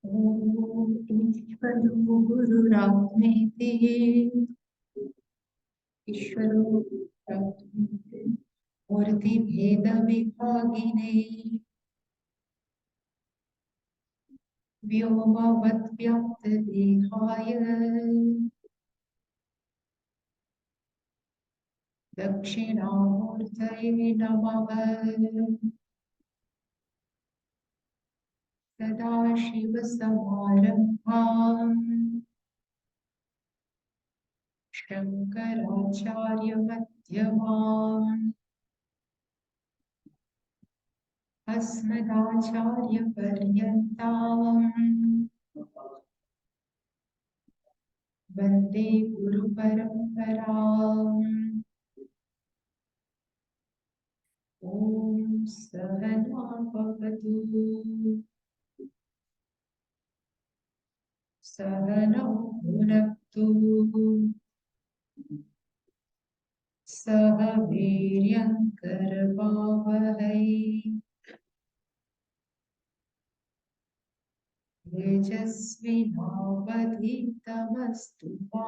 ॐ ईश्वरो गुरुरात्मेति ईश्वरो गुरुरात्मेति मूर्तिभेदविभागिने व्योमवद्व्याप्तदेहाय दक्षिणामूर्तये नमः। सदाशिवसमारम्भाम् शङ्कराचार्यमध्यमाम् अस्मदाचार्यपर्यन्ताम् वन्दे गुरुपरम्पराम्। ॐ सहना भवतु सहनौ भुनक्तु सह वीर्यङ्करवावहै तेजस्विनावधीतमस्तु मा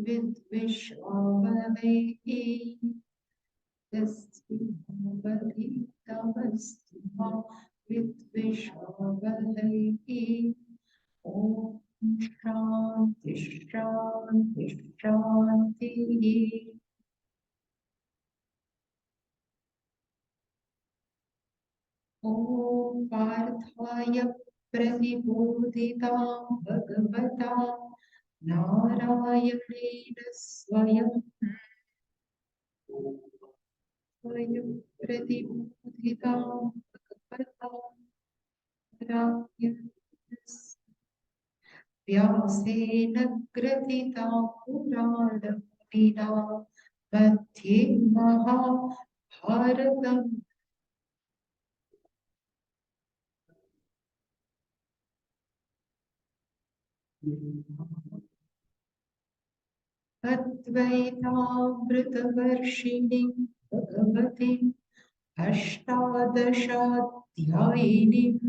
विद्विषावहै तेजस्विनावधीतमस्तु मा विद्विषावहै। ॐ शान्ति शान्ति शान्तिः। ॐ पार्थाय प्रतिबोधितां भगवता नारायणेन स्वयं प्रतिबोधितां भगवता नारायणेन व्यासेन ग्रथितां पुराणमुनिना मध्ये महाभारतम् अद्वैतामृतवर्षिणीं भगवतीम् अष्टादशाध्यायिनीम्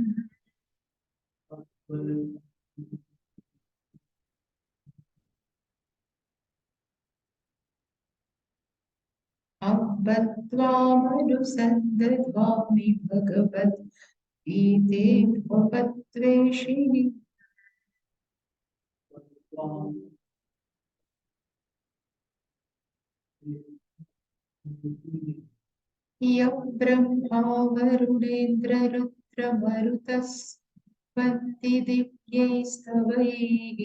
अब्बत्वामनुसन्दधामि भगवद्गीते भवद्वेषिणि यं ब्रह्मा वरुणेन्द्ररुद्रमरुतस्वन्ति दिव्यैस्तवैः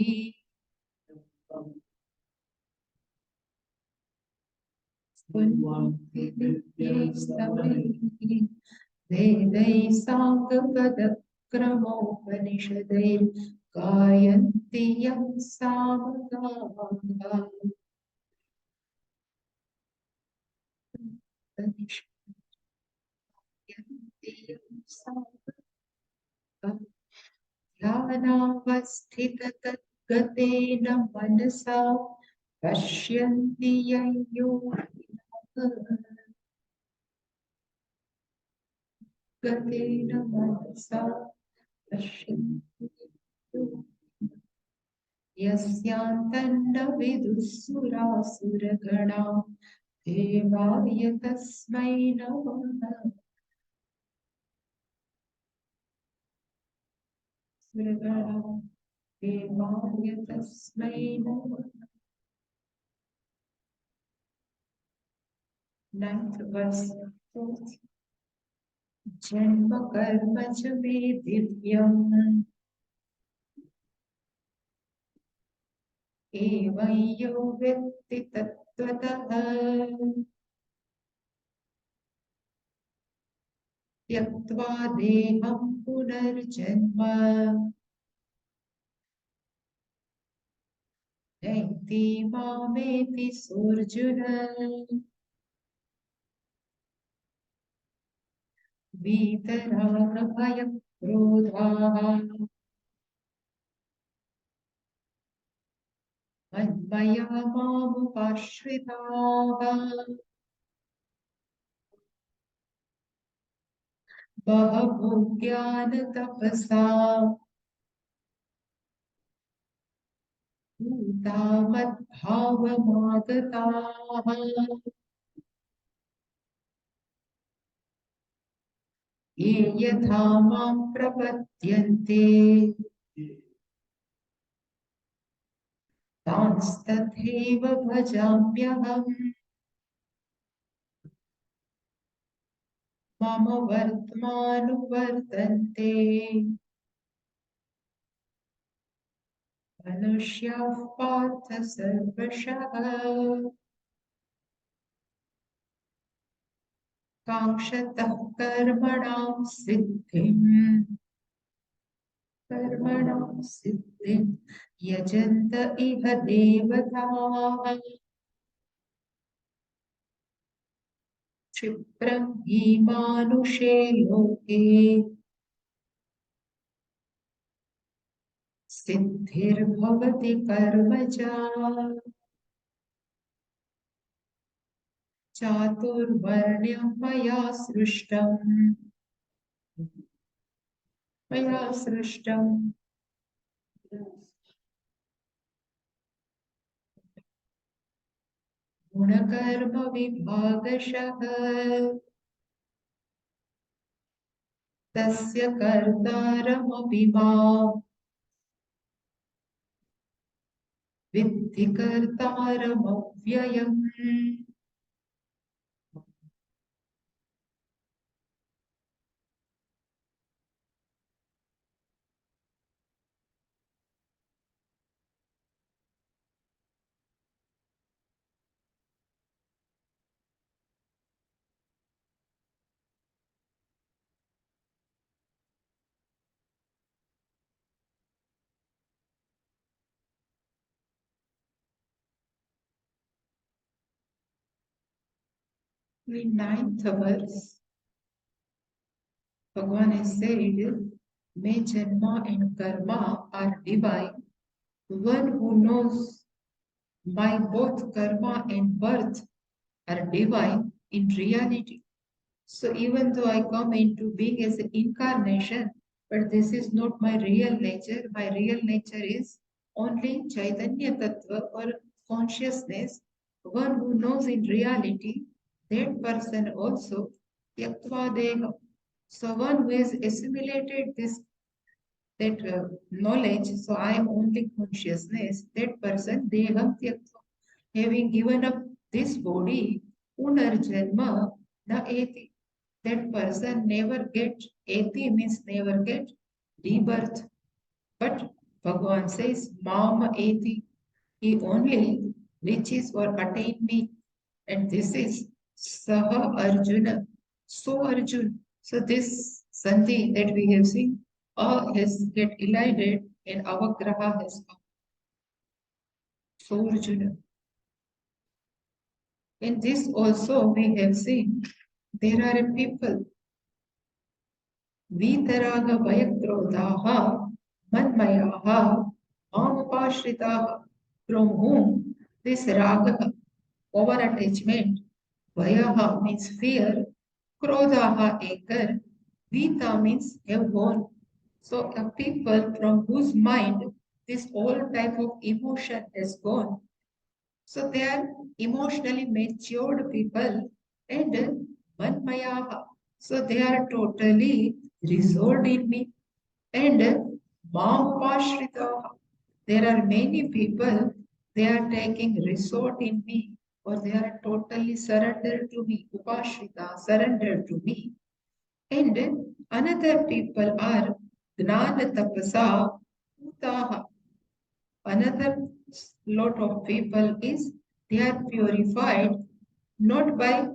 स्तुन्वन्ति दिव्यैस्तवैः वेदैः साङ्गपदक्रमोपनिषदैर्गायन्ति यं सामगाः ध्यानावस्थिततद्गतेन मनसा पश्यन्ति यं योगिनः गतेन मनसा पश्यन्ति यं योगिनः यस्यान्तन्न विदुःसुरासुरगणा देवाय तस्मै नमः। सुरगणा देवाय तस्मै नमः। 9th verse. जन्म कर्म च मे दिव्यम् एवं यो वेत्ति तत्त्वतः त्यक्त्वा देहं पुनर्जन्म नैति मामेति सोऽर्जुन। वीतरागभयक्रोधाः मन्मया मामुपाश्रिताः बहवो ज्ञानतपसा भूता मद्भावमागताः ये यथा मां प्रपद्यन्ते तांस्तथैव भजाम्यहम् मम वर्त्मानुवर्तन्ते मनुष्याः पार्थ सर्वशः काङ्क्षतः कर्मणां सिद्धिं यजन्त इह देवताः क्षिप्रं हि मानुषे लोके सिद्धिर्भवति कर्मजा चातुर्वर्ण्यं मया सृष्टम् गुणकर्म विभागशः तस्य कर्तारमपि मां विद्धि कर्तारमव्ययम् In ninth verse, Bhagavan has said, "May Janma and Karma are divine. One who knows my both karma and birth are divine in reality. So even though I come into being as an incarnation, but this is not my real nature. My real nature is only Chaitanya Tattva or consciousness. One who knows in reality, that person also Yaktva Deha." So one who has assimilated this that knowledge, so I am only consciousness, that person Deham Tyaktva, having given up this body, Punarjanma na eti. That person never get, eti means never get rebirth. But Bhagavan says, Mama eti, he only reaches or attain me. And this is Saha Arjuna. So Arjun. So this Sandhi that we have seen, has get elided and Avagraha has come. So Arjuna. In this also we have seen there are a people Vitaraga Vayakrodhaha Manmayaha Mamapashritaha, from whom this raga, over attachment, Vayaha means fear, Krodhaha anger, Vita means have gone. So a people from whose mind this all type of emotion has gone. So they are emotionally matured people and Manmayaha. So they are totally resolved in me. And Mamapashritaha. There are many people, they are taking resort in me, or they are totally surrendered to me, Upashrita, surrendered to me. And another people are Gnana Tapasa Utaha. Another lot of people is they are purified not by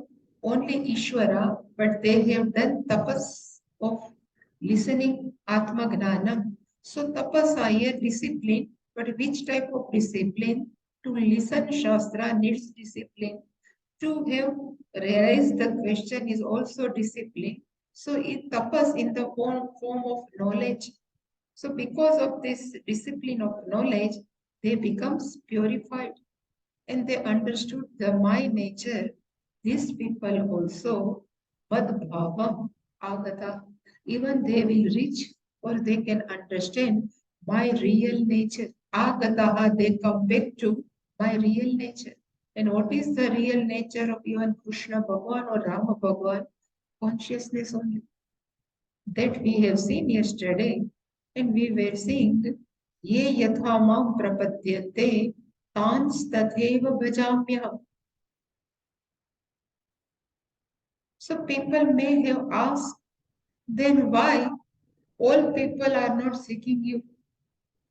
only Ishvara, but they have done tapas of listening Atma Gnanam. So tapas here discipline, but which type of discipline? To listen Shastra needs discipline. To have realized the question is also discipline. So it tapas in the form of knowledge. So because of this discipline of knowledge, they becomes purified and they understood the my nature. These people also, Madbhavam Agata, even they will reach or they can understand my real nature. Agataha, they come back to my real nature. And what is the real nature of even Krishna Bhagavan or Rama Bhagavan? Consciousness only. That we have seen yesterday. And we were seeing, Ye yatha mam prapadyate, tans tatheva bhajamyaham. So people may have asked, then why all people are not seeking you?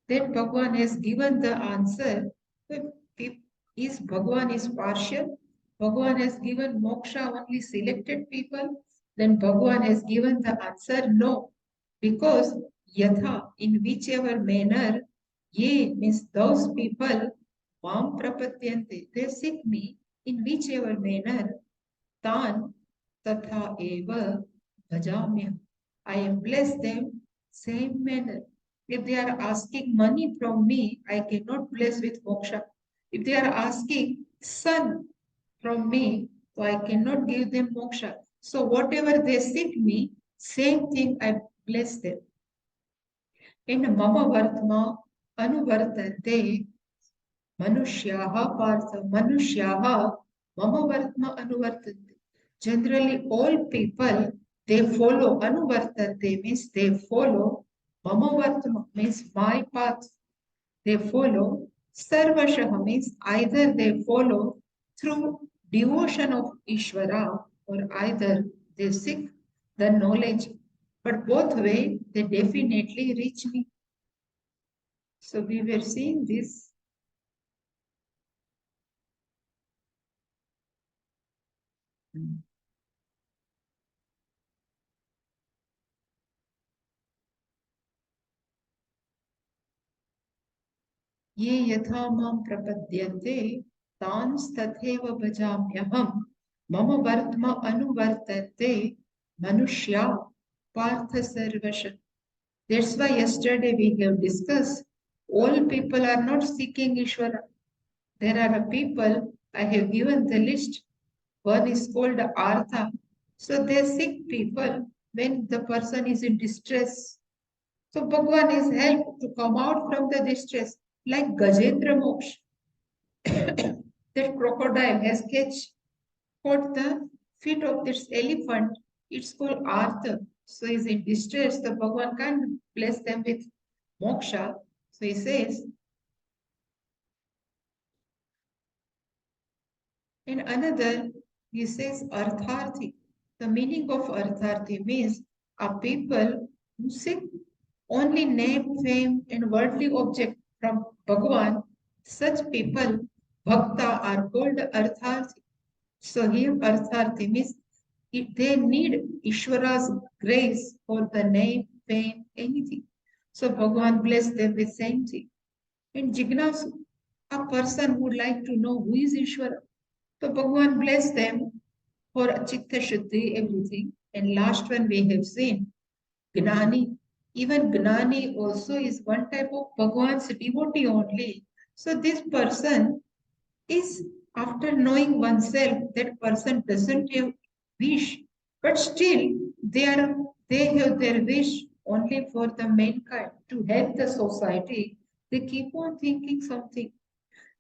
Then Bhagavan has given the answer. Is Bhagavan is partial? Bhagavan has given moksha only selected people? Then Bhagavan has given the answer no. Because yatha, in whichever manner, ye means those people, mam prapatyante, they seek me in whichever manner, tan tatha eva bhajamyam. I bless them same manner. If they are asking money from me, I cannot bless with moksha. If they are asking son from me, so I cannot give them moksha. So whatever they seek me, same thing I bless them. In mama vartma anuvartante manushyaha partha manushyaha mama vartma anuvartante. Generally, all people, they follow anuvartante means they follow mama vartma means my path. They follow sarvashaha means either they follow through devotion of Ishvara or either they seek the knowledge. But both way, they definitely reach me. So we were seeing this. ये यथा मां प्रपद्यन्ते तांस्तथैव भजाम्यहम् मम वर्त्म अनुवर्तन्ते मनुष्या Partha सर्वश. That's why yesterday we have discussed all people are not seeking Ishvara. There are people, I have given the list. One is called Artha. So they seek people when the person is in distress. So Bhagwan is helped to come out from the distress, like Gajendra Moksha. That crocodile has caught the feet of this elephant. It's called Artha. So he's in distress. The Bhagwan can't bless them with moksha. So he says, and another, he says Artharthi. The meaning of Artharthi means a people who seek only name, fame, and worldly object from Bhagavan. Such people, Bhakta, are called Artharthi. So here Artharthi means if they need Ishvara's grace for the name, fame, anything. So Bhagavan bless them with same thing. In Jignasu, a person would like to know who is Ishvara. So Bhagavan bless them for Chitta Shuddhi, everything. And last one we have seen, Gnani. Even Gnani also is one type of Bhagavan's devotee only. So this person is, after knowing oneself, that person doesn't have wish, but still they have their wish only for the mankind to help the society. They keep on thinking something.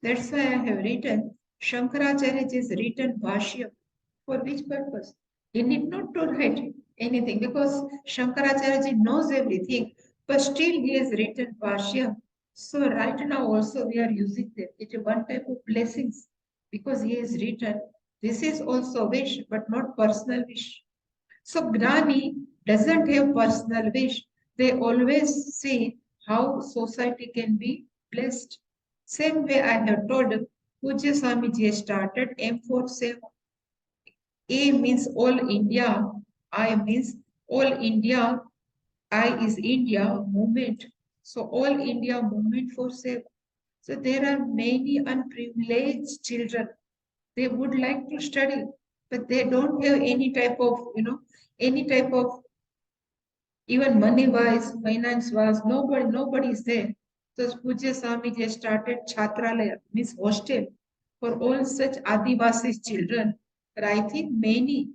That's why I have written Shankaracharya's written Bhashya. For which purpose? He need not to write anything because Shankaracharya knows everything, but still he has written Bhashya. So right now also we are using them. It is one type of blessings because he has written. This is also wish, but not personal wish. So Gnani doesn't have personal wish. They always see how society can be blessed. Same way I have told Pujya Swamiji started M47. A means all India, I means all India, I is India movement. So all India movement for save. So there are many unprivileged children. They would like to study, but they don't have any type of, any type of even money-wise, finance-wise, nobody is there. So Pujya Swamiji started Chhatralaya, means hostel, for all such Adivasi children. But I think many,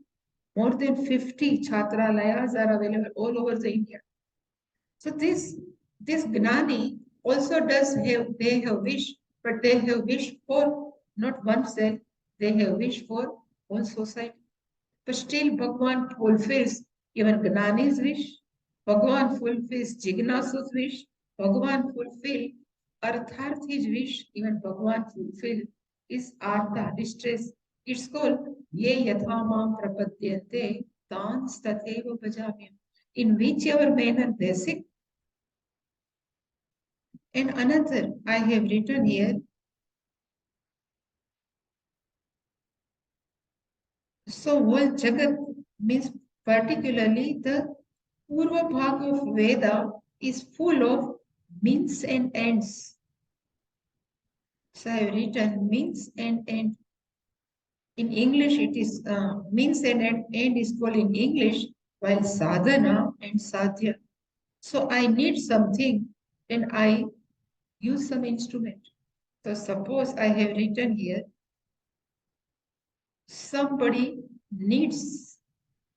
more than 50 Chhatralayas are available all over the India. So this Gnani, also they have wished, but they have wished for not oneself, they have wished for whole society. But still Bhagavan fulfills even Gnani's wish, Bhagavan fulfills Jignasu's wish, Bhagavan fulfills Artharthi's wish, even Bhagavan fulfills is Artha, distress. It's called Ye Yathamam Prapadyante Tans Tatheva Bhajamyam. In whichever manner they seek. And another I have written here. So whole Jagat means particularly the Purva Bhag of Veda is full of means and ends. So I have written means and end. In English it is means and end is called in English, while sadhana and sadhya. So I need something and I use some instrument. So suppose I have written here, somebody needs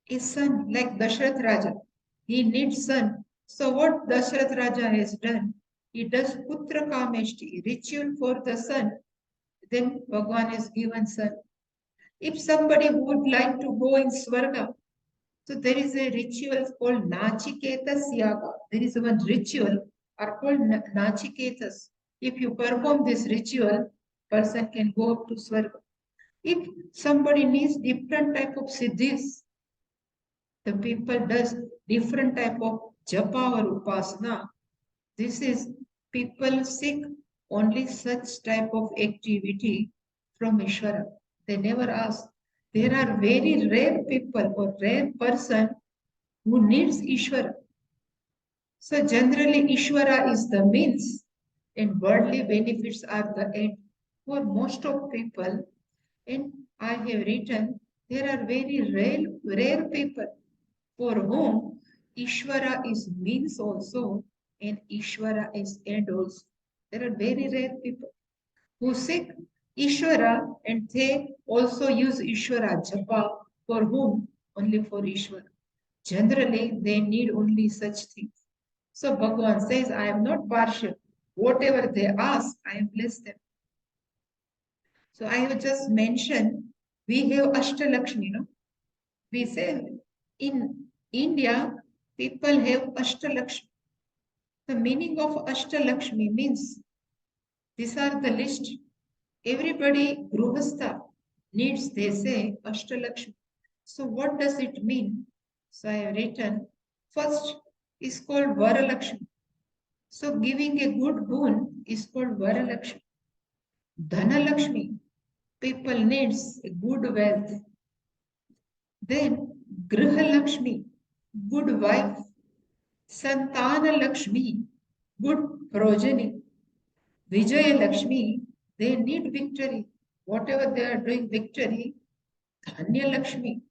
a son like Dashrath Raja. He needs son. So what Dashrath Raja has done, he does Putra Kameshti, ritual for the son. Then Bhagavan has given son. If somebody would like to go in Swarga, so there is a ritual called Nachiketas Yaga. There is one ritual are called Nachiketas. If you perform this ritual, person can go up to Swarga. If somebody needs different type of siddhis, the people does different type of japa or upasana. This is people seek only such type of activity from Ishvara. They never ask. There are very rare people or rare person who needs Ishvara. So generally Ishvara is the means and worldly benefits are the end. For most of people, and I have written, there are very rare people for whom Ishvara is means also and Ishvara is end also. There are very rare people who seek Ishvara and they also use Ishvara japa for whom? Only for Ishvara. Generally, they need only such things. So Bhagavan says, I am not partial. Whatever they ask, I am bless them. So I have just mentioned, we have Ashtalakshmi, no? We say in India, people have Ashtalakshmi. The meaning of Ashtalakshmi means these are the list. Everybody, Gruhastha, needs, they say, Ashtalakshmi. So what does it mean? So I have written, first is called Varalakshmi. So giving a good boon is called Varalakshmi. Dhanalakshmi, people needs a good wealth. Then Grihalakshmi, good wife. Santana Lakshmi, good progeny. Vijaya Lakshmi, they need victory. Whatever they are doing, victory. Dhanya Lakshmi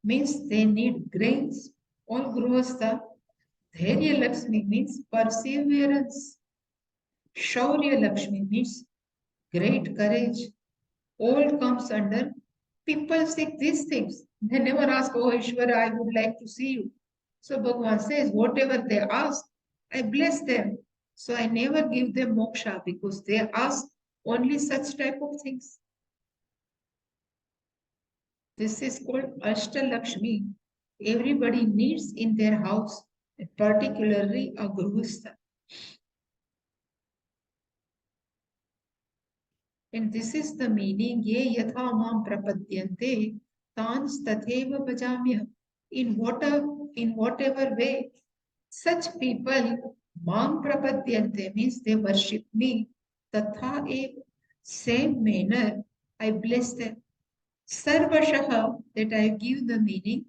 means they need grains. All Gruhastha. Dhairya Lakshmi means perseverance. Shaurya Lakshmi means great courage. All comes under people seek these things. They never ask, oh Ishvara, I would like to see you. So Bhagavan says, whatever they ask, I bless them. So I never give them moksha because they ask only such type of things. This is called Ashtalakshmi. Everybody needs in their house, particularly a Gruhastha. And this is the meaning, ye yatha mam prapadyante, tans tatheva bhajamyaham. In whatever way, such people, mam prapadyante means they worship me, tatha ev, same manner, I bless them. Sarvashaha, that I give the meaning,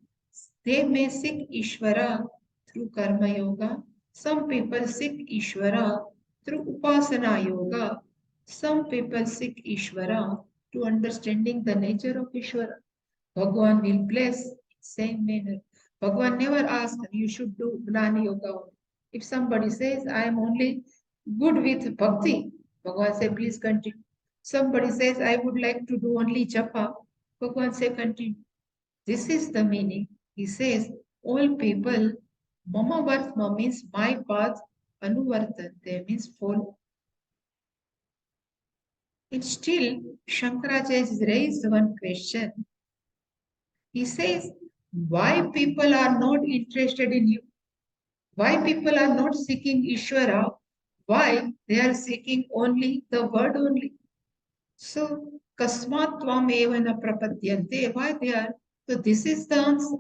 they may seek Ishvara through Karma Yoga. Some people seek Ishvara through Upasana Yoga. Some people seek Ishvara to understanding the nature of Ishvara. Bhagavan will bless same manner. Bhagavan never asks you should do Gnani Yoga. If somebody says I am only good with bhakti, Bhagavan say please continue. Somebody says I would like to do only japa, Bhagavan say continue. This is the meaning. He says all people, Mama Vartma means my path, Anuvartante means follow. And still, Shankaracharya has raised one question. He says, why people are not interested in you? Why people are not seeking Ishvara? Why they are seeking only the word only? So, kasmat tvam eva na prapadyante. Why they are? So, this is the answer.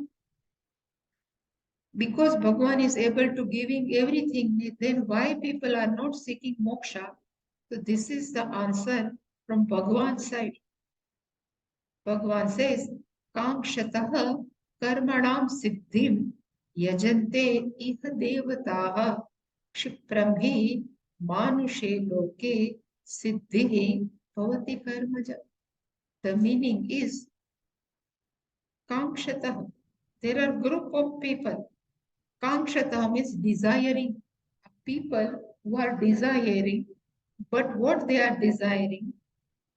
Because Bhagavan is able to giving everything, then why people are not seeking moksha? So, this is the answer from Bhagavan's side. Bhagavan says, Kamkshatah karmanam siddhim yajante iha devataha kshipramhi manushe loke siddhi bhavati karmaja. The meaning is Kamkshatah. There are group of people. Kamkshatah means desiring. People who are desiring, but what they are desiring?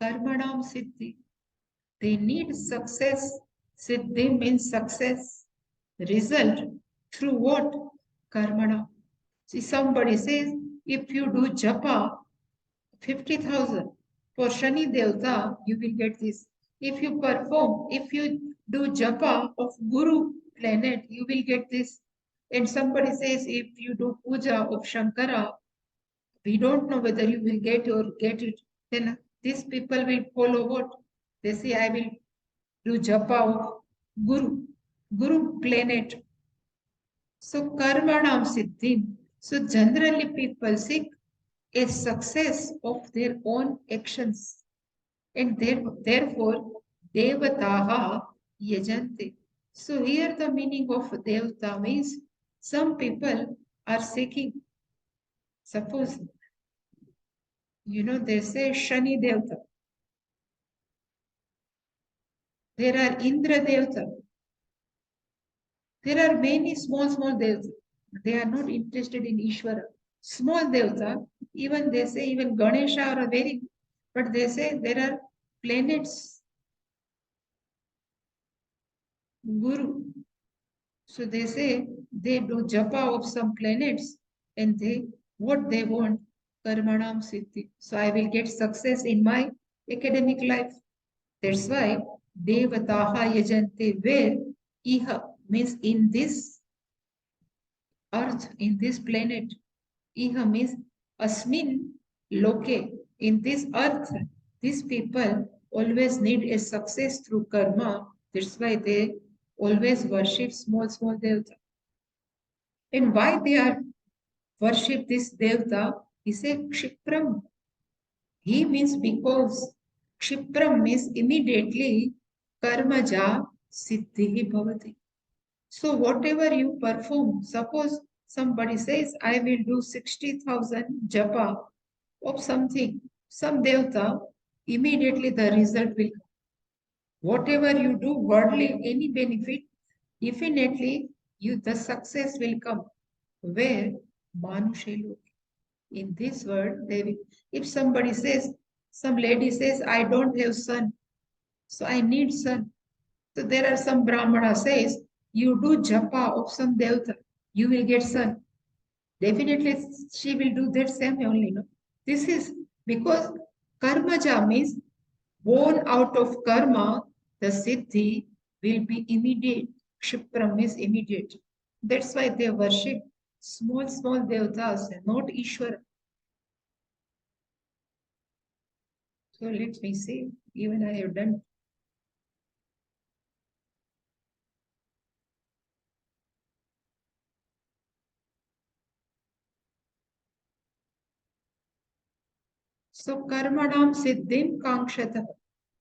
Karmanam siddhi. They need success. Siddhi means success. Result through what? Karmana. See, somebody says, if you do japa 50,000 for Shani Devta, you will get this. If you do japa of Guru planet, you will get this. And somebody says, if you do puja of Shankara, we don't know whether you will get it. Then these people will follow what? They say, I will do japa of Guru planet. So karmanam siddhim. So generally people seek a success of their own actions. And therefore devataha yajante. So here the meaning of devata means some people are seeking, suppose, they say Shani Devata. There are Indra Devata. There are many small devas. They are not interested in Ishvara. Small devata, even they say even Ganesha are very, but they say there are planets, Guru. So they say they do japa of some planets and what they want, karmanam siddhi. So I will get success in my academic life. That's why devataha yajante, where iha means in this earth, in this planet. Iha means asmin loke. In this earth, these people always need a success through karma. That's why they always worship small devata. And why they are worship this devata? He said Kshipram. He means because Kshipram means immediately karmaja siddhi bhavati. So whatever you perform, suppose somebody says, I will do 60,000 japa of something, some devta, immediately the result will come. Whatever you do, worldly, any benefit, definitely the success will come. Where? Manushelu. In this world, if somebody says, some lady says, I don't have son, so I need son. So there are some Brahmana says, you do japa of some devta, you will get son. Definitely she will do that same only. No? This is because karmaja means born out of karma, the siddhi will be immediate. Kshipram is immediate. That's why they worship small devtas, not Ishvara. So let me see, even I have done. So karmanam siddhim kankshata.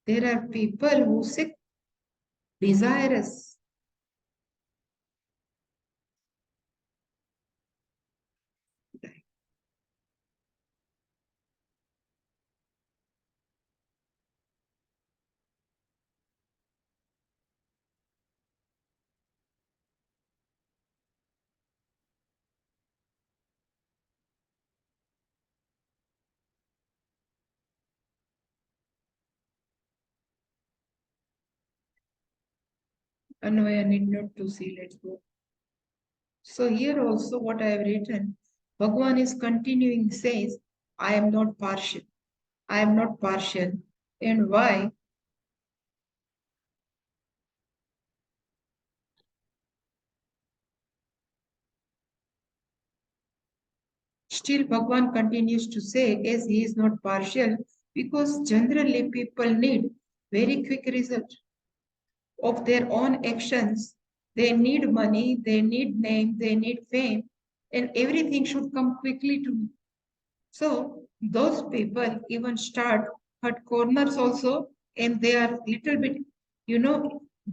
There are people who seek desirous. No, I need not to see. Let's go. So here also what I have written, Bhagavan is continuing, says, I am not partial. I am not partial. And why? Still, Bhagavan continues to say, as he is not partial, because generally people need very quick result of their own actions. They need money, they need name, they need fame, and everything should come quickly to me. So those people even start cut corners also, and they are little bit,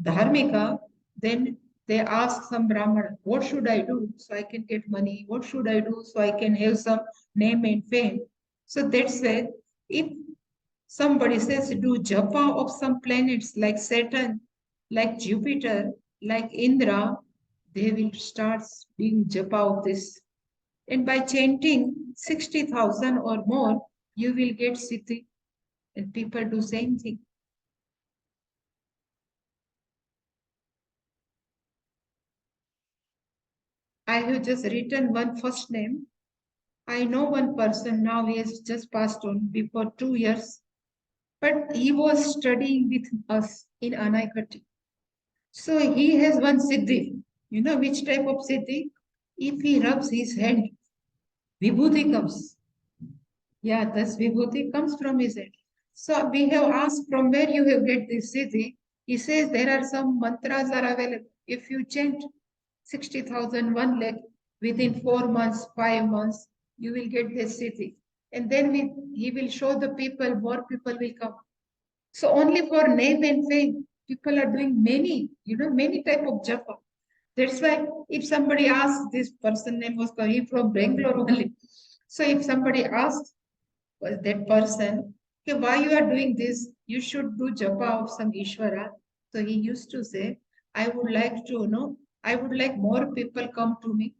dharmika. Then they ask some Brahmana, what should I do so I can get money? What should I do so I can have some name and fame? So that's why if somebody says do japa of some planets like Saturn, like Jupiter, like Indra, they will start doing japa of this. And by chanting 60,000 or more, you will get siddhi. And people do same thing. I have just written one first name. I know one person now, he has just passed on before 2 years, but he was studying with us in Anaikatti. So he has one siddhi. You know which type of siddhi? If he rubs his hand, vibhuti comes. Yeah, this vibhuti comes from his head. So we have asked from where you have get this siddhi. He says there are some mantras are available. If you chant 60,000 lakh within 4 months, 5 months, you will get this siddhi. And then he will show the people, more people will come. So only for name and fame, people are doing many type of japa. That's why if somebody asks, this person name was coming from Bangalore only. So if somebody asks, was that person, okay, why you are doing this? You should do japa of some Ishvara. So he used to say, I would like to know, I would like more people come to me.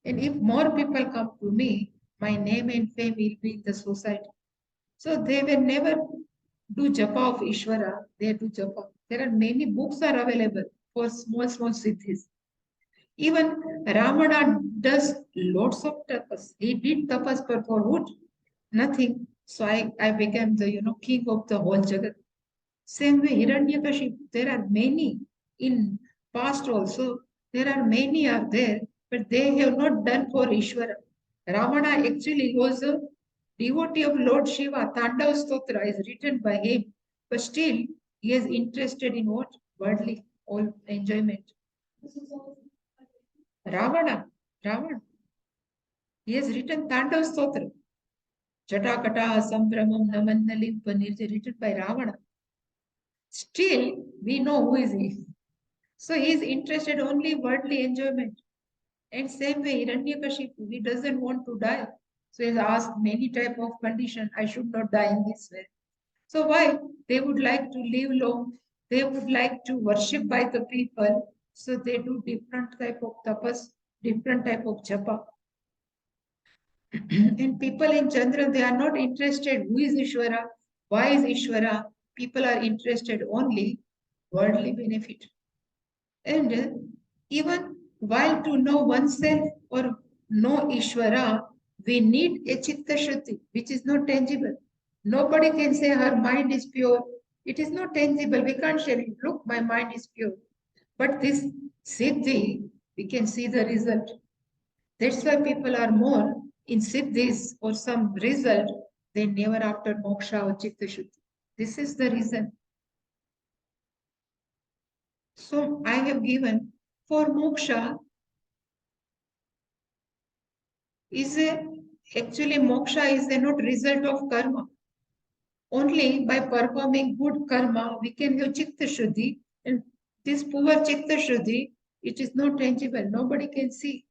And if more people come to me, my name and fame will be in the society. So they will never do japa of Ishvara, they do japa. There are many books are available for small siddhis. Even Ramana does lots of tapas. He did tapas, but for what? Nothing. So I became the king of the whole Jagat. Same way Hiranyakashipu, there are many in past also. There are many are there, but they have not done for Ishvara. Ravana actually was a devotee of Lord Shiva. Tandav Stotra is written by him, but still he is interested in what? Worldly all enjoyment. Ravana, Ravana. He has written Tandav Stotra. Jatakata Sambramam Namannalim Panirja written by Ravana. Still, we know who is he. So he is interested only worldly enjoyment. And same way, Hiranyakashipu, he doesn't want to die. So he has asked many type of condition. I should not die in this way. So why? They would like to live long. They would like to worship by the people. So they do different type of tapas, different type of japa. And people in general, they are not interested who is Ishvara, why is Ishvara. People are interested only worldly benefit. And even while to know oneself or know Ishvara, we need a chitta shuddhi, which is not tangible. Nobody can say her mind is pure. It is not tangible. We can't share it. Look, my mind is pure. But this siddhi, we can see the result. That's why people are more in siddhis or some result than never after moksha or chitta shuddhi. This is the reason. So I have given for moksha is a actually moksha is a not result of karma. Only by performing good karma we can have chitta shuddhi, and this poor chitta shuddhi, it is not tangible. Nobody can see.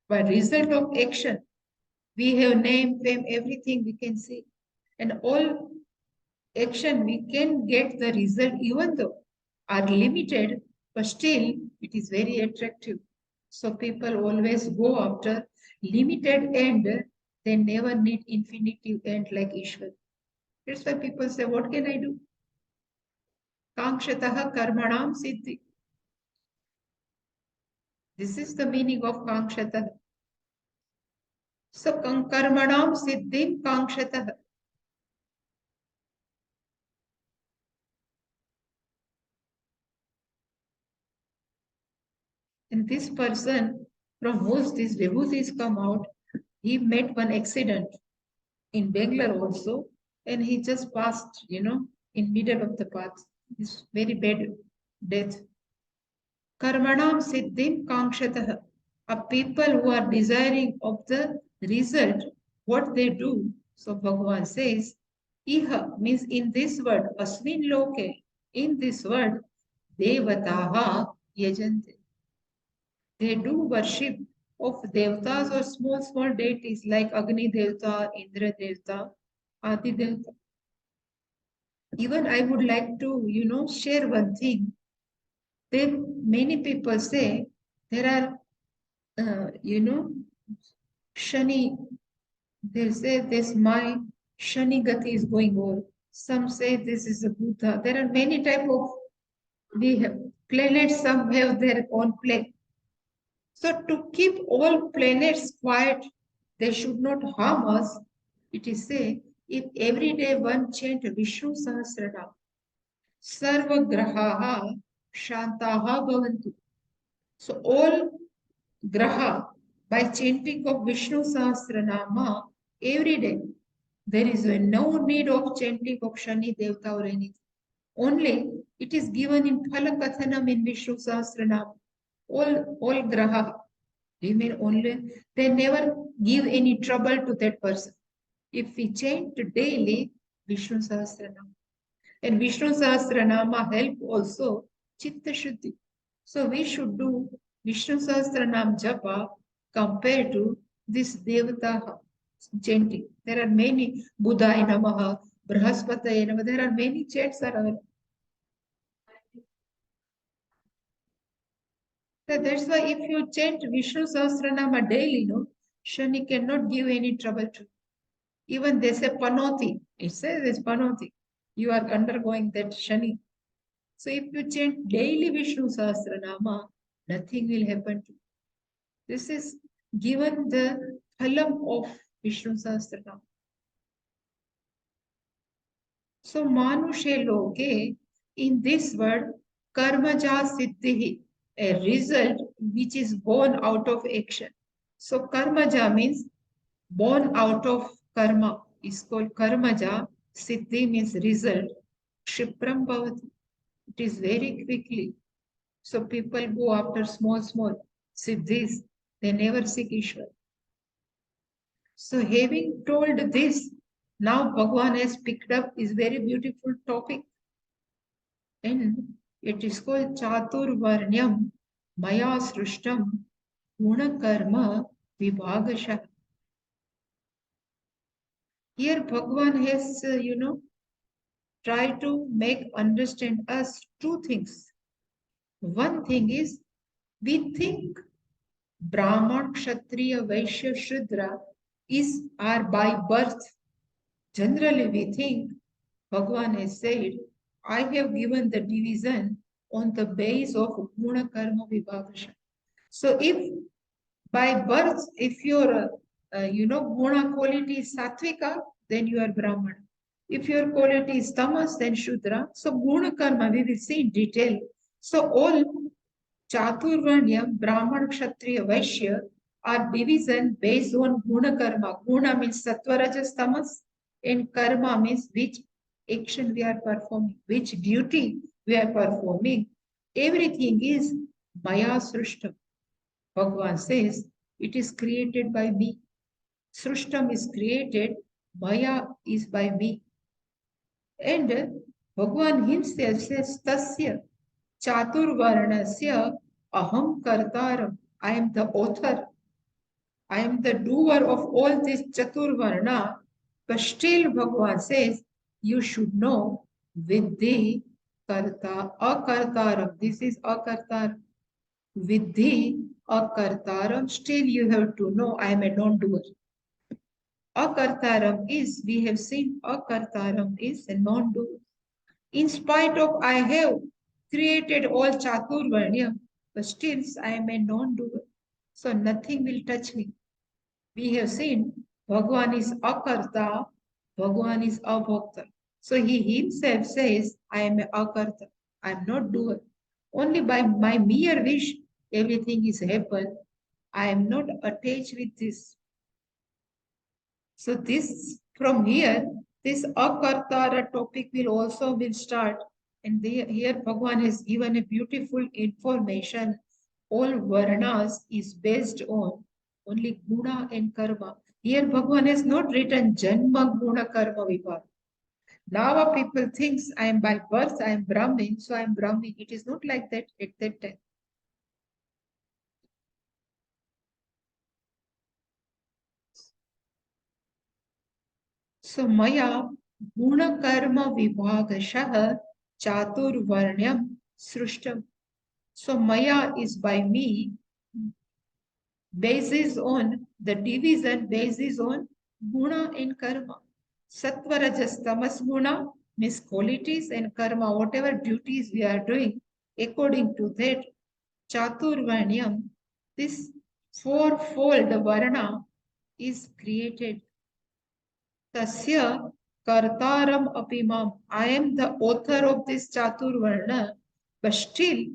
By result of action, we have name, fame, everything we can see. And all action we can get the result even though are limited, but still it is very attractive. So people always go after limited end, they never need infinitive end like Ishwar. That's why people say, what can I do? Kankshataha karmanam siddhi. This is the meaning of kankshataha. So karmanam siddhim kankshataha. And this person from whose these vibhutis come out, he met one accident in Bangalore also, and he just passed, in middle of the path. It's very bad death. Karmanam siddhim kangshatah. A people who are desiring of the result, what they do. So Bhagavan says, Iha means in this word, Asmin loke, in this word, Devataha yajante. They do worship of devatas or small deities like Agni Devta, Indra Devta, Adi Devta. Even I would like to, share one thing. Many people say there are, Shani, they say this my Shani Gati is going on. Some say this is a Buddha. There are many type of we have planets, some have their own plane. So to keep all planets quiet, they should not harm us. It is say, if every day one chant Vishnu Sahasranam, Sarva Grahaha Shantaha Bhavantu. So all Graha, by chanting of Vishnu Sahasranama every day, there is no need of chanting of Shani Devta or anything. Only it is given in Phalakathanam in Vishnu Sahasranam. All Graha remain only, they never give any trouble to that person. If we chant daily Vishnu Sahasranam, and Vishnu Sahasranama help also Chitta Shuddhi. So we should do Vishnu Sahasranam Japa compared to this Devata chanting. There are many Buddhaya Namaha, Brahaspataya Namaha, there are many chants are available. So that's why if you chant Vishnu Sahasranama daily, Shani cannot give any trouble to you. Even they say Panoti, it says it's Panoti. You are undergoing that Shani. So if you chant daily Vishnu Sahasranama, nothing will happen to you. This is given the phalam of Vishnu Sahasranama. So Manushe Loke, in this word, Karmaja Siddhihi, a result which is born out of action. So Karmaja means born out of karma is called Karmaja. Siddhi means result. Kshipram Bhavati. It is very quickly. So people go after small siddhis. They never seek Ishwar. So having told this, now Bhagavan has picked up this very beautiful topic. And it is called Chatur Varnyam Maya Srushtam Guna Karma Vibhagasha. Here Bhagavan has, tried to make understand us two things. One thing is, we think Brahman, Kshatriya, Vaishya, Shudra are by birth. Generally we think, Bhagavan has said, I have given the division on the base of Guna Karma Vibhagasha. So if by birth, if your Guna quality is Satvika, then you are Brahman. If your quality is Tamas, then Shudra. So Guna Karma, we will see in detail. So all Chaturvanyam, Brahman, Kshatriya, Vaishya are division based on Guna Karma. Guna means Sattva, Rajas, Tamas, and Karma means which action we are performing, which duty we are performing. Everything is Maya Srushtam. Bhagavan says, it is created by me. Srushtam is created, Maya is by me. And Bhagavan himself says, Tasya Chaturvarnasya Aham Kartaram. I am the author. I am the doer of all this Chaturvarna. But still Bhagavan says, you should know Vidhi Karta Akartaram. This is Akartaram. Vidhi Akartaram. Still you have to know I am a non-doer. Akartaram is, we have seen Akartaram is a non-doer. In spite of I have created all Chaturvarnyam, but still I am a non-doer. So nothing will touch me. We have seen Bhagavan is Akarta, Bhagavan is Abhokta. So he himself says, I am a Akarta. I am not doer. Only by my mere wish, everything is happen. I am not attached with this. So this from here, this akartara topic will start. And here Bhagavan has given a beautiful information. All varnas is based on only guna and karma. Here Bhagavan has not written janma guna karma vibhaga. Now people thinks I am by birth, I am Brahmin, so I am Brahmin. It is not like that at that time. So Maya Guna Karma Vibhagashah Chaturvarnyam Srushtam. So Maya is by me, basis on the division, basis on Guna and Karma. Sattva Rajas Tamas Guna means qualities and Karma, whatever duties we are doing, according to that Chaturvarnyam, this fourfold Varna is created. Tasya kartaram apimam. I am the author of this Chaturvarna, but still,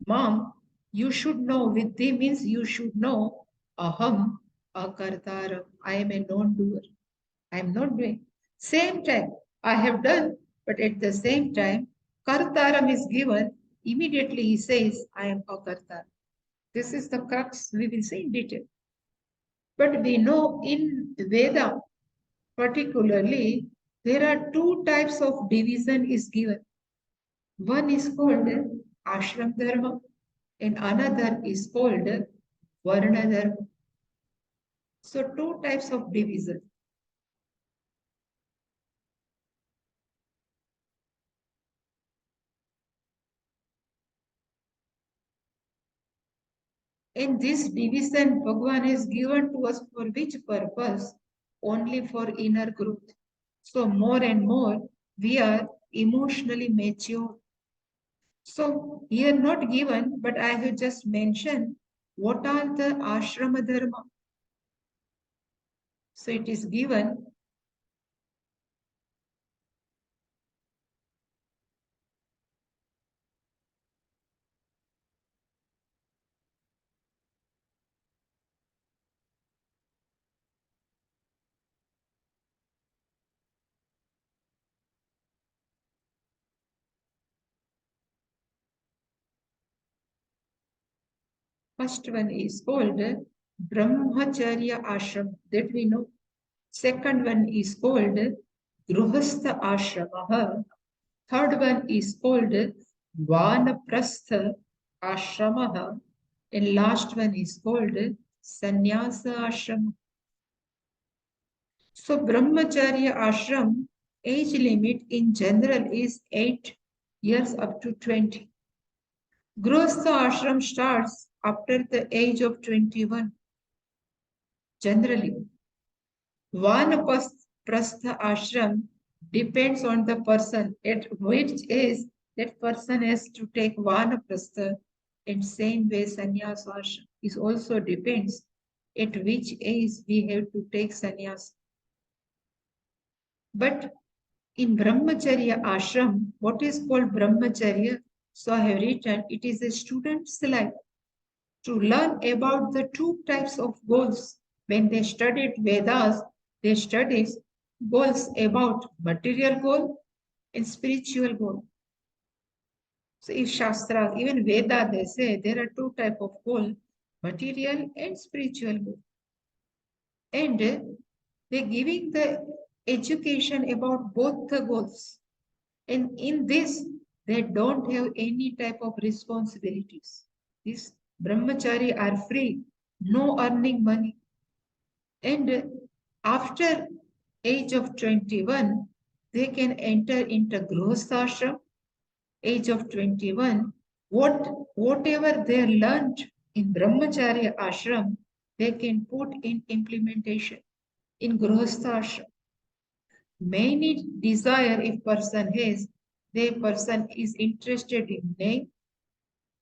mom, you should know. Vidhi means you should know. Aham akartaram. I am a non-doer. I am not doing. Same time, I have done, but at the same time, kartaram is given. Immediately he says, I am akartar. This is the crux we will see in detail. But we know in Veda, particularly, there are two types of division is given. One is called ashram dharma and another is called varna dharma. So two types of division. And this division Bhagavan has given to us for which purpose? Only for inner growth. So more and more we are emotionally mature. So here not given, but I have just mentioned what are the ashrama dharma. So it is given first one is called Brahmacharya Ashram, that we know. Second one is called Gruhastha Ashrama. Third one is called Vanaprastha Ashrama. And last one is called Sannyasa Ashram. So Brahmacharya Ashram age limit in general is 8 years up to 20. Grostha ashram starts after the age of 21. Generally, Vanaprastha ashram depends on the person at which age that person has to take Vanaprastha, and same way sannyas ashram is also depends at which age we have to take sannyas. But in Brahmacharya ashram, what is called Brahmacharya? So I have written, it is a student's life to learn about the two types of goals. When they studied Vedas, they studied goals about material goal and spiritual goal. So if Shastra, even Veda, they say there are two types of goal, material and spiritual goal. And they're giving the education about both the goals. And in this, they don't have any type of responsibilities. These brahmachari are free, no earning money. And after age of 21, they can enter into grihasthashram. Age of 21, whatever they learned in brahmacharya ashram, they can put in implementation in grihasthashram. Many desire if person has, the person is interested in name,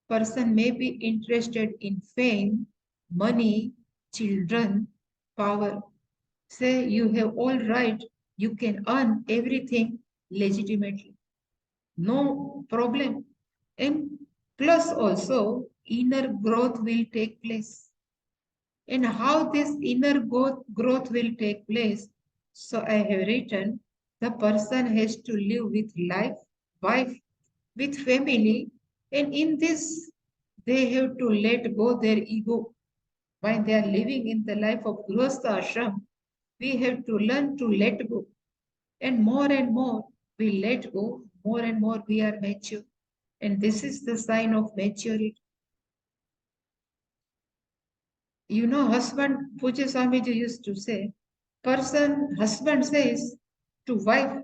person may be interested in fame, money, children, power. Say you have all right, you can earn everything legitimately. No problem. And plus also, inner growth will take place. And how this inner growth will take place? So I have written, the person has to live with life, wife, with family, and in this they have to let go their ego. While they are living in the life of Grihastha ashram, we have to learn to let go. And more we let go, more and more we are mature. And this is the sign of maturity. You know, husband, Puja Swamiji used to say, husband says to wife,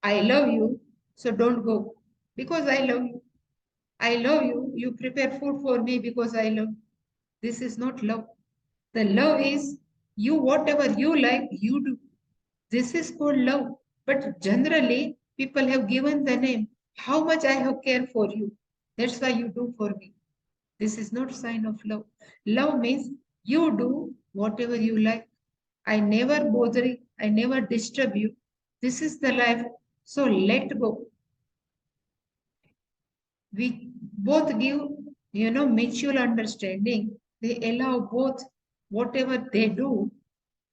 I love you, so don't go. Because I love you. I love you. You prepare food for me because I love you. This is not love. The love is you, whatever you like, you do. This is called love. But generally, people have given the name, how much I have cared for you. That's why you do for me. This is not sign of love. Love means you do whatever you like. I never bother you. I never disturb you. This is the life. So let go. We both give, mutual understanding. They allow both whatever they do.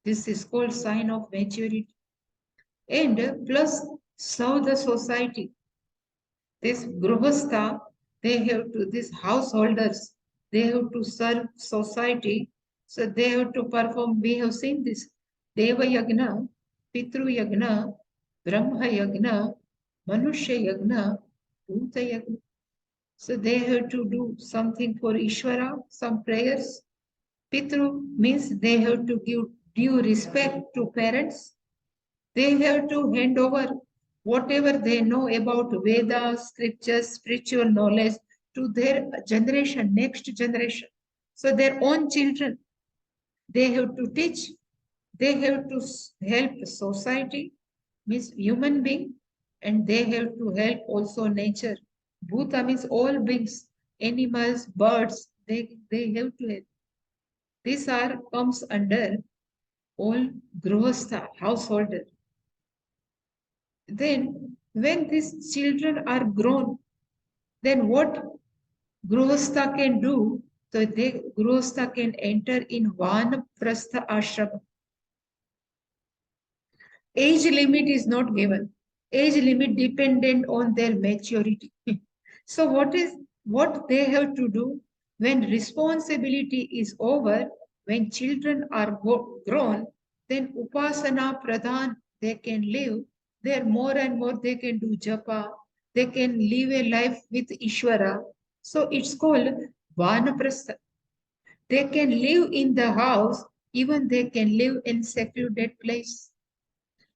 This is called sign of maturity. And plus serve the society. This grihastha, these householders, they have to serve society. So they have to perform, we have seen this, Deva Yagna, Pitru Yagna, Brahma Yagna, Manushya Yagna, Bhuta Yagna. So they have to do something for Ishvara, some prayers. Pitru means they have to give due respect to parents. They have to hand over whatever they know about Vedas, scriptures, spiritual knowledge to their generation, next generation. So their own children, they have to teach, they have to help society, means human being, and they have to help also nature. Bhuta means all beings, animals, birds, they have to help. These are comes under all grihastha, householder. Then, when these children are grown, then what Grihastha can do? So, Grihastha can enter in Vanaprastha ashrama. Age limit is not given. Age limit dependent on their maturity. So, what they have to do when responsibility is over, when children are grown, then Upasana Pradhan, they can live. There more and more they can do japa. They can live a life with Ishvara. So it's called Vanaprastha. They can live in the house, even they can live in secluded place.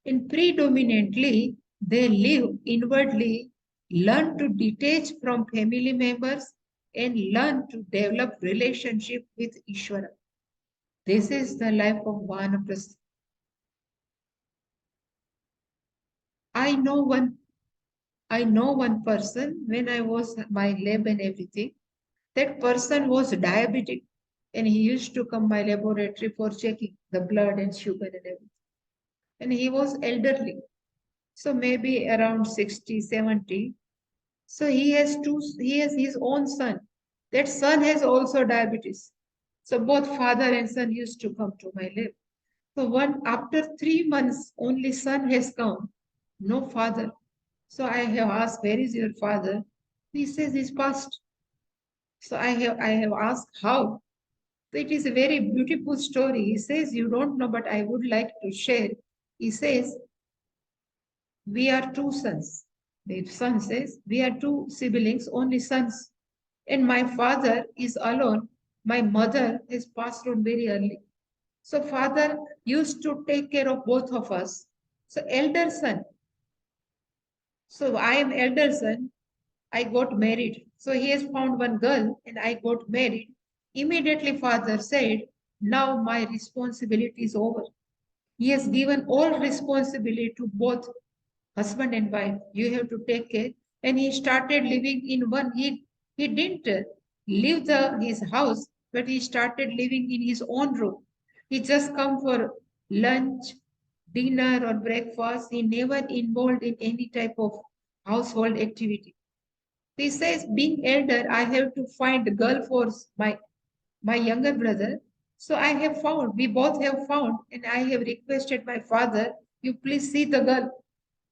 And predominantly, they live inwardly, learn to detach from family members, and learn to develop relationship with Ishvara. This is the life of Vanaprastha. I know one person when I was my lab and everything. That person was diabetic, and he used to come my laboratory for checking the blood and sugar and everything. And he was elderly, so maybe around 60, 70. So he has his own son. That son has also diabetes. So both father and son used to come to my lab. So after 3 months, only son has come, no father. So I have asked, where is your father? He says he's passed. So I have asked how. So it is a very beautiful story. He says, you don't know, but I would like to share. He says, we are two sons. The son says, we are two siblings, only sons. And my father is alone. My mother has passed on very early. So father used to take care of both of us. So elder son. So I am elder son. I got married. So he has found one girl and I got married. Immediately father said, now my responsibility is over. He has given all responsibility to both husband and wife. You have to take care. And he started living in one. He didn't leave his house, but he started living in his own room. He just come for lunch, dinner or breakfast. He never involved in any type of household activity. He says, being elder, I have to find a girl for my younger brother. So I have found, we both have found, and I have requested my father, you please see the girl,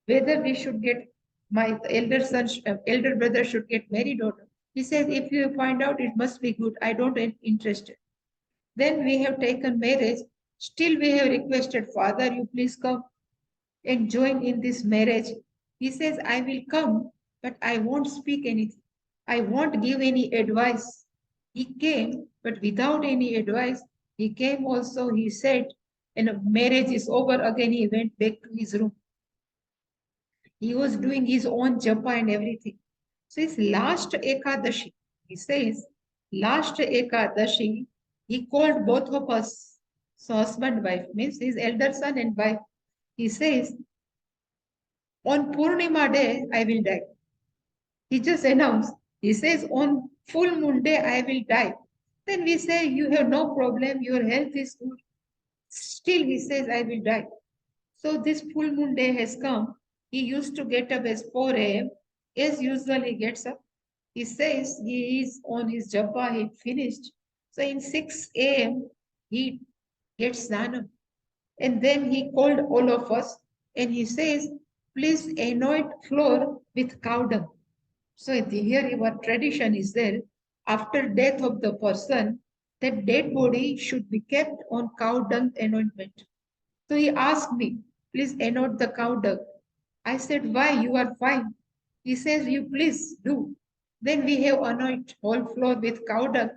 whether we should get, my elder son, elder brother should get married or not. He says, if you find out, it must be good. I don't interested. Then we have taken marriage. Still we have requested, Father, you please come and join in this marriage. He says, I will come, but I won't speak anything. I won't give any advice. He came, but without any advice. He came also, he said, and marriage is over. Again, he went back to his room. He was doing his own japa and everything. So his last Ekadashi, he says, last Ekadashi, he called both of us. So husband, wife, means his elder son and wife. He says, on Purnima day, I will die. He just announced. He says, on full moon day, I will die. Then we say, you have no problem, your health is good. Still, he says, I will die. So this full moon day has come. He used to get up as 4 a.m. As usual, he gets up. He says he is on his japa, he finished. So in 6 a.m., he gets snana. And then he called all of us and he says, please anoint floor with cow dung. So here our tradition is there. After death of the person, that dead body should be kept on cow dung anointment. So he asked me, please anoint the cow dung. I said, why? You are fine. He says, you please do. Then we have anoint whole floor with cow dung.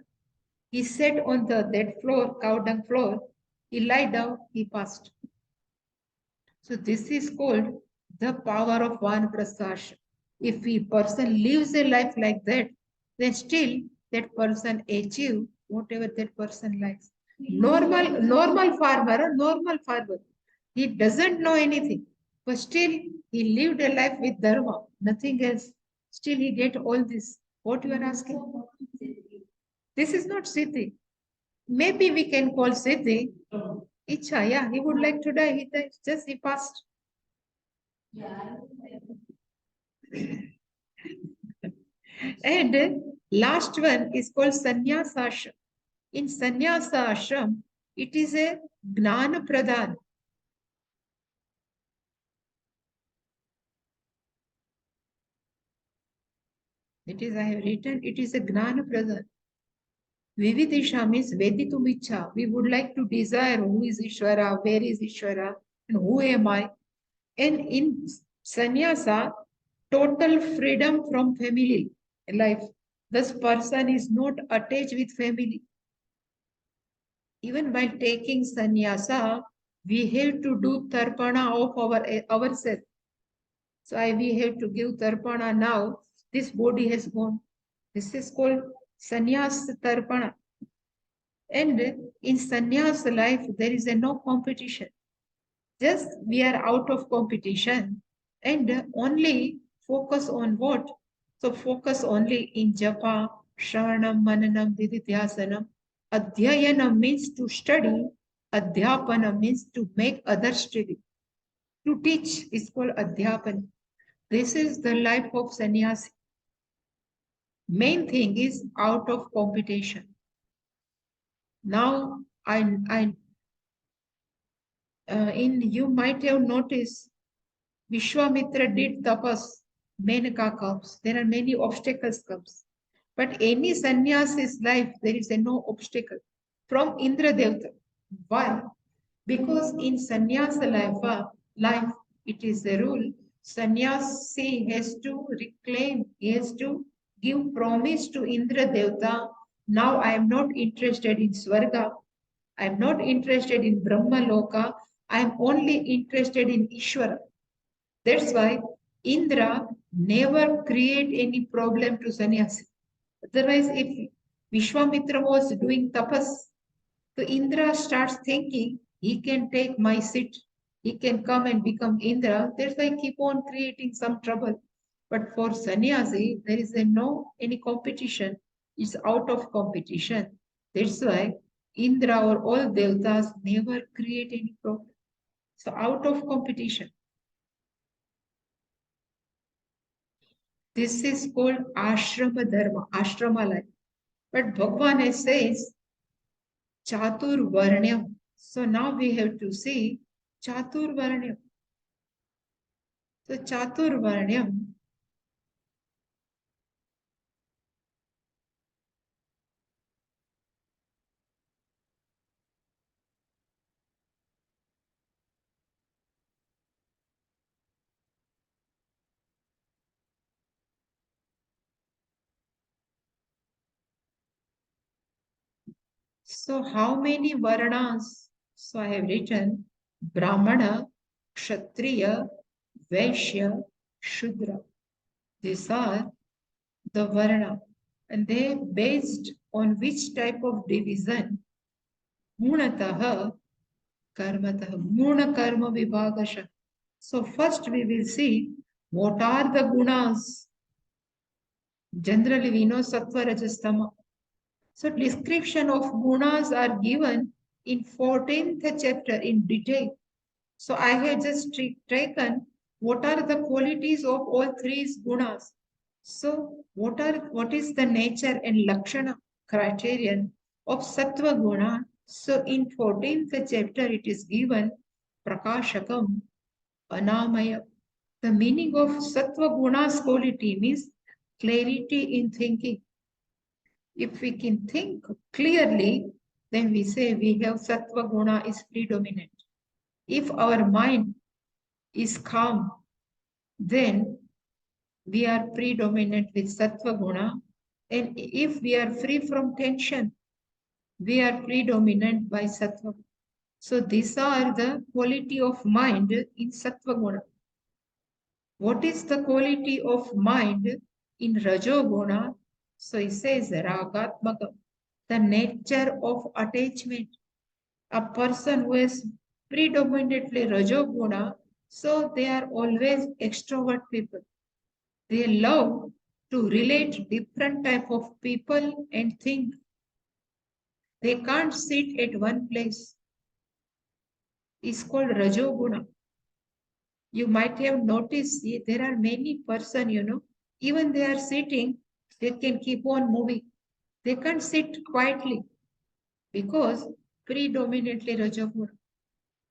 He sat on the dead floor, cow dung floor. He lied down, he passed. So this is called the power of Vanaprastha. If a person lives a life like that, then still that person achieve whatever that person likes. Normal farmer, he doesn't know anything, but still he lived a life with dharma, nothing else. Still he get all this. What you are asking? This is not Siddhi. Maybe we can call Siddhi. Icha, yeah, he would like to die. He died. Just he passed. And last one is called Sannyasa Ashram. In Sannyasa Ashram, it is a Gnana Pradhan. It is, I have written, it is a Gnana Pradhan. Vividisha means Veditum Icha. We would like to desire who is Ishvara, where is Ishvara, and who am I. And in Sannyasa, total freedom from family life. This person is not attached with family. Even while taking sannyasa, we have to do tarpana of ourselves. So we have to give tarpana now. This body has gone. This is called sannyas tarpana. And in sannyas life, there is no competition. Just we are out of competition and only focus on what? So focus only in japa, shravanam, mananam, dididhyasanam. Adhyayana means to study. Adhyapana means to make others study. To teach is called adhyapana. This is the life of sannyasi. Main thing is out of competition. Now, you might have noticed Vishwamitra did tapas, Menaka comes. There are many obstacles comes. But any sannyasi's life, there is no obstacle. From Indra Devta. Why? Because in sannyasa life, it is a rule. Sannyasi has to reclaim, he has to give promise to Indra Devta. Now I am not interested in Swarga. I am not interested in Brahma Loka. I am only interested in Ishvara. That's why Indra never create any problem to sannyasi. Otherwise, if Vishwamitra was doing tapas, so Indra starts thinking he can take my seat, he can come and become Indra. That's why keep on creating some trouble. But for sannyasi, there is no any competition. It's out of competition. That's why Indra or all devtas never create any problem. So out of competition. This is called ashrama dharma, ashrama life. But Bhagavan says Chatur Varnyam. So now we have to see Chatur Varnyam. So Chatur Varnyam. So how many Varnas? So I have written Brahmana, Kshatriya, Vaishya, Shudra. These are the Varna. And they based on which type of division? Gunataha, Karmataha, Guna Karma Vibhagasha. So first we will see what are the gunas. Generally we know Sattva, Rajas, Tama. So description of gunas are given in 14th chapter in detail. So I have just taken what are the qualities of all three gunas. So what is the nature and lakshana criterion of sattva guna? So in 14th chapter it is given prakashakam anamaya. The meaning of sattva guna's quality means clarity in thinking. If we can think clearly, then we say we have sattva guna is predominant. If our mind is calm, then we are predominant with sattva guna. And if we are free from tension, we are predominant by sattva. So these are the quality of mind in sattva guna. What is the quality of mind in rajoguna? So he says ragatmaka, the nature of attachment. A person who is predominantly rajoguna, so they are always extrovert people. They love to relate different type of people and think. They can't sit at one place. It's called rajoguna. You might have noticed there are many person, even they are sitting, they can keep on moving. They can't sit quietly because predominantly rajoguna.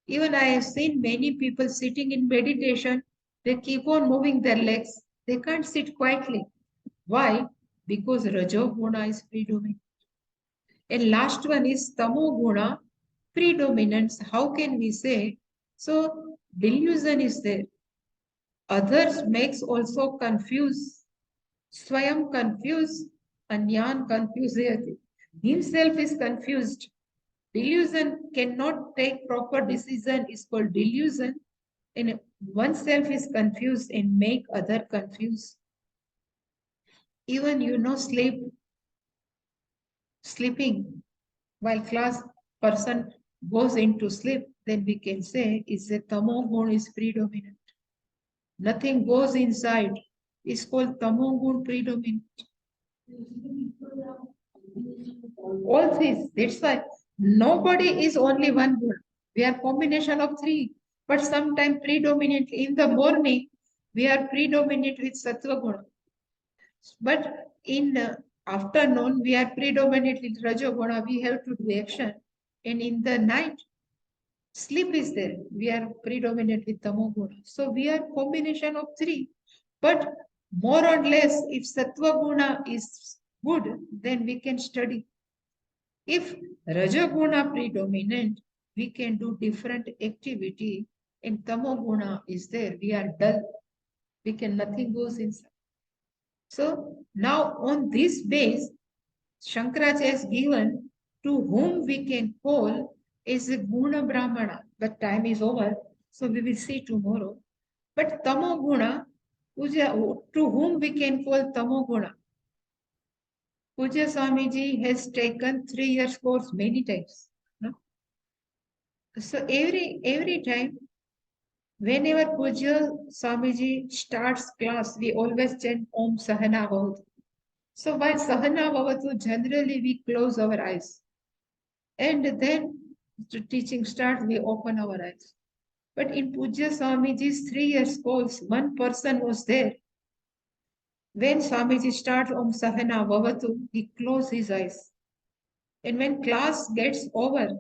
Even I have seen many people sitting in meditation, they keep on moving their legs. They can't sit quietly. Why? Because rajoguna is predominant. And last one is tamoguna, predominance. How can we say? So delusion is there. Others makes also confuse. Swayam confused, Anyan confused. Himself is confused. Delusion cannot take proper decision is called delusion. And oneself is confused and make other confused. Even sleeping while class person goes into sleep, then we can say is the tamogun is predominant. Nothing goes inside. It's called tamogun predominant. All these. That's why nobody is only one gun. We are combination of three. But sometimes predominant in the morning, we are predominant with sattva guna. But in afternoon, we are predominant with rajoguna. We have to do action. And in the night, sleep is there. We are predominant with tamoguna. So we are combination of three. But more or less, if sattva guna is good, then we can study. If rajoguna predominant, we can do different activity. And tamoguna is there. We are dull. Nothing goes inside. So now on this base, Shankaracharya has given to whom we can call is a Guna Brahmana. But time is over, so we will see tomorrow. But Tamo Guna, to whom we can call Tamo Guna. Pujya Swamiji has taken 3 years course many times. No? So every time, whenever Pujya Swamiji starts class, we always chant Om Sahana Bhavatu. So while Sahana Bhavatu, generally we close our eyes. And then the teaching starts, we open our eyes. But in Pujya Swamiji's 3 years course, one person was there. When Swamiji starts Om Sahana Bhavatu, he closes his eyes. And when class gets over,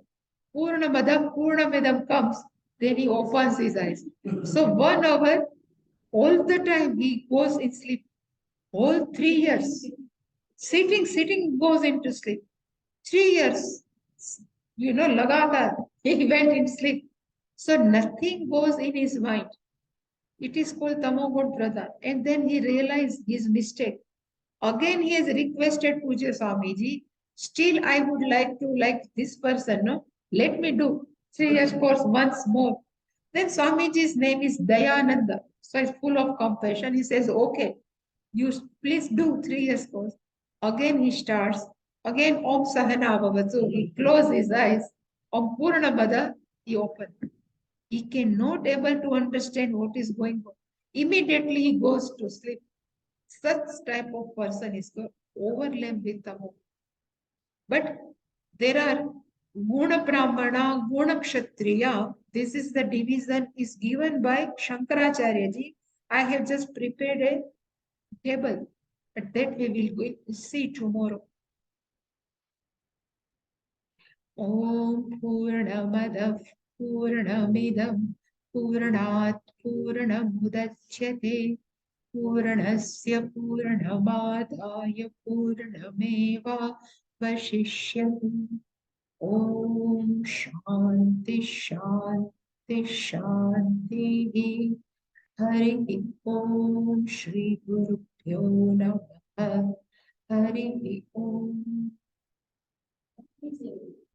Purnamidam comes, then he opens his eyes. So 1 hour, all the time he goes in sleep. All 3 years. Sitting goes into sleep. 3 years, lagatar, he went in sleep. So nothing goes in his mind. It is called Tamogod Pradhan. And then he realized his mistake. Again, he has requested Puja Swamiji, still I would like to like this person, no? Let me do 3 years course once more. Then Swamiji's name is Dayananda. So he's full of compassion. He says, okay, you please do 3 years course. Again he starts. Again Om Sahana Bhavatu. He closes his eyes. Om Purnamada, he opens. He cannot able to understand what is going on. Immediately he goes to sleep. Such type of person is overlapped with tamo. But there are Guna Brahmana, Guna Kshatriya. This is the division is given by Shankaracharya ji. I have just prepared a table, but that we will see tomorrow. Om Purnamadav Purnamidam Purnat Purnamudachyate Purnasya Purnamadaya Purnameva Vashishyati. Om Shanti Shanti Shanti. Hari Om Shri Guru Pyo Namaha. Hari Om.